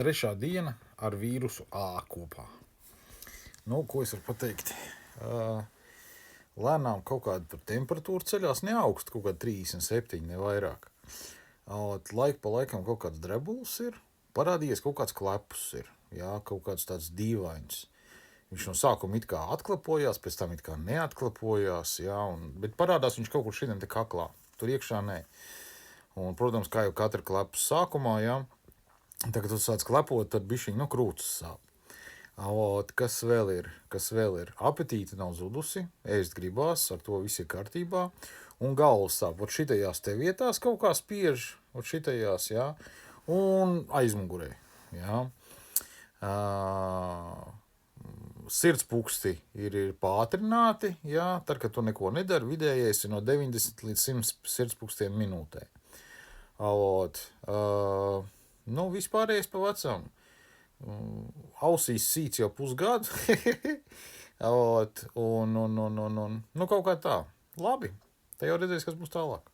Trešā diena ar vīrusu A kopā. Nu, ko es varu pateikt? Lēnām kaut kāda tur temperatūra ceļās, neaugst, kaut kāda 37, ne vairāk. Laiku pa laikam kaut kāds drebuls ir, parādījies kaut kāds klepus ir, jā, kaut kāds tāds dīvains. Viņš no sākuma it kā atklepojās, pēc tam it kā neatklepojās, jā, bet parādās viņš kaut kur šitiem te kaklā, tur iekšā nē. Un, protams, kā jau katra klepus sākumā, jā, tagad tu sāc klepot, tad bišķiņ, krūtis sāp. Kas vēl ir? Apetīte nav zudusi, ēst gribās, ar to viss ir kārtībā. Un galvas sāp, šitajās te vietās kaut kā spiež, šitajās, jā, un aizmugurē, jā. Sirdspuksti ir pātrināti, jā, tad, kad tu neko nedari, vidējais ir no 90 līdz 100 sirdspukstiem minūtē. Vispārējais pa vecam. Ausīs sīts jau pusgadu, kaut kā tā. Labi, te jau redzēs, kas būs tālāk.